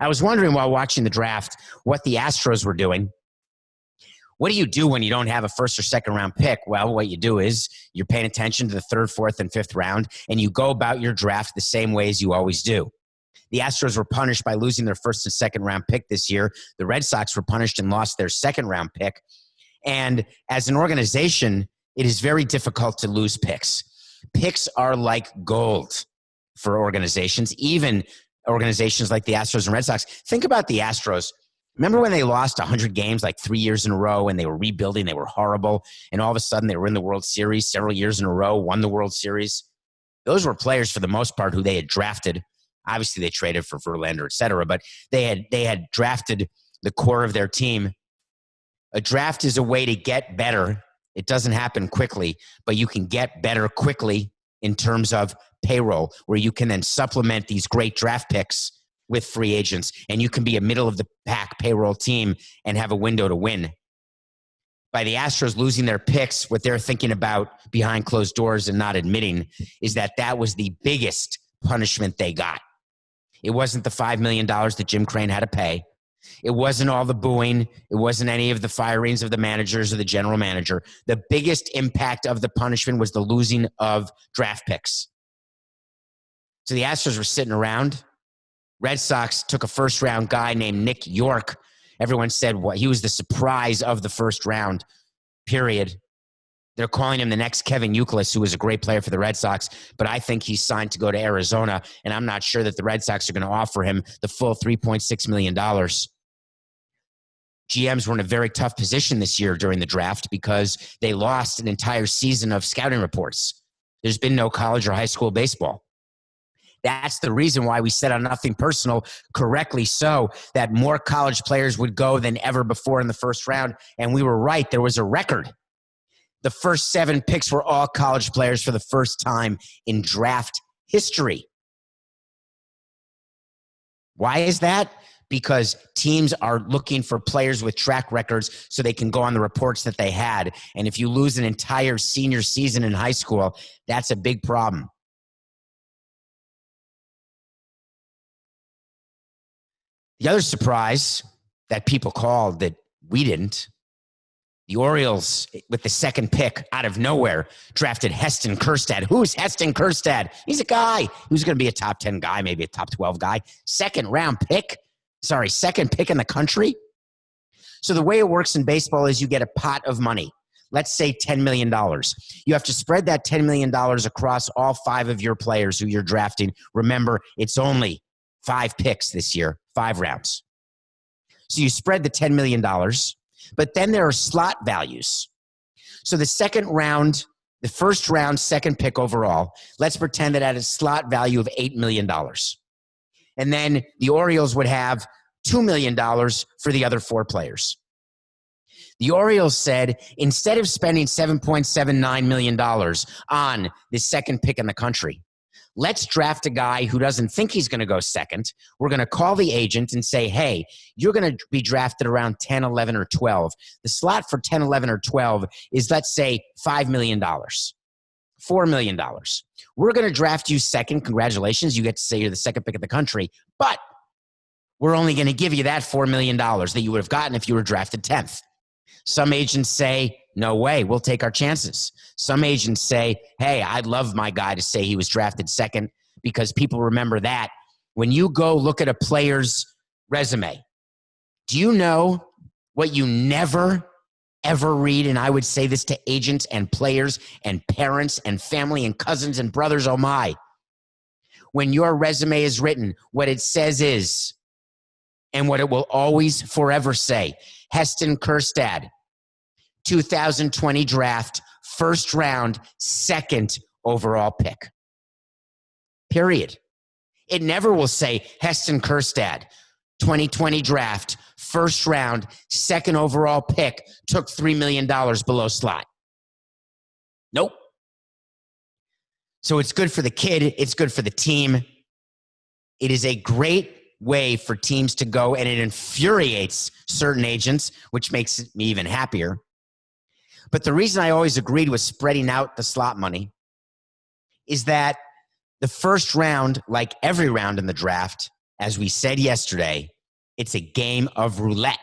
I was wondering while watching the draft what the Astros were doing. What do you do when you don't have a first or second round pick? Well, what you do is you're paying attention to the third, fourth, and fifth round, and you go about your draft the same way as you always do. The Astros were punished by losing their first and second round pick this year. The Red Sox were punished and lost their second round pick. And as an organization, it is very difficult to lose picks. Picks are like gold for organizations, even organizations like the Astros and Red Sox. Think about the Astros. Remember when they lost 100 games like 3 years in a row and they were rebuilding, they were horrible, and all of a sudden they were in the World Series several years in a row, won the World Series? Those were players for the most part who they had drafted. Obviously they traded for Verlander, et cetera, but they had drafted the core of their team. A draft is a way to get better. It doesn't happen quickly, but you can get better quickly in terms of payroll, where you can then supplement these great draft picks with free agents, and you can be a middle-of-the-pack payroll team and have a window to win. By the Astros losing their picks, what they're thinking about behind closed doors and not admitting is that that was the biggest punishment they got. It wasn't the $5 million that Jim Crane had to pay. It wasn't all the booing. It wasn't any of the firings of the managers or the general manager. The biggest impact of the punishment was the losing of draft picks. So the Astros were sitting around. Red Sox took a first-round guy named Nick York. Everyone said he was the surprise of the first round, period. They're calling him the next Kevin Youkilis, who was a great player for the Red Sox, but I think he's signed to go to Arizona, and I'm not sure that the Red Sox are going to offer him the full $3.6 million. GMs were in a very tough position this year during the draft because they lost an entire season of scouting reports. There's been no college or high school baseball. That's the reason why we said on Nothing Personal, correctly so, that more college players would go than ever before in the first round. And we were right. There was a record. The first 7 picks were all college players for the first time in draft history. Why is that? Because teams are looking for players with track records so they can go on the reports that they had. And if you lose an entire senior season in high school, that's a big problem. The other surprise that people called that we didn't, the Orioles, with the second pick out of nowhere, drafted Heston Kjerstad. Who's Heston Kjerstad? He's a guy who's going to be a top 10 guy, maybe a top 12 guy. Second pick in the country. So the way it works in baseball is you get a pot of money. Let's say $10 million. You have to spread that $10 million across all 5 of your players who you're drafting. Remember, it's only 5 picks this year, 5 rounds. So you spread the $10 million, but then there are slot values. So the second round, the first round, second pick overall, let's pretend that at a slot value of $8 million. And then the Orioles would have $2 million for the other 4 players. The Orioles said, instead of spending $7.79 million on the second pick in the country, let's draft a guy who doesn't think he's going to go second. We're going to call the agent and say, hey, you're going to be drafted around 10, 11, or 12. The slot for 10, 11, or 12 is, let's say, $5 million, $4 million. We're going to draft you second. Congratulations. You get to say you're the second pick of the country. But we're only going to give you that $4 million that you would have gotten if you were drafted 10th. Some agents say, no way, we'll take our chances. Some agents say, hey, I'd love my guy to say he was drafted second, because people remember that. When you go look at a player's resume, do you know what you never, ever read? And I would say this to agents and players and parents and family and cousins and brothers, oh my. When your resume is written, what it says is, and what it will always forever say, Heston Kjerstad, 2020 draft, first round, second overall pick. Period. It never will say Heston Kjerstad, 2020 draft, first round, second overall pick, took $3 million below slot. Nope. So it's good for the kid. It's good for the team. It is a great way for teams to go, and it infuriates certain agents, which makes me even happier. But the reason I always agreed with spreading out the slot money is that the first round, like every round in the draft, as we said yesterday, it's a game of roulette.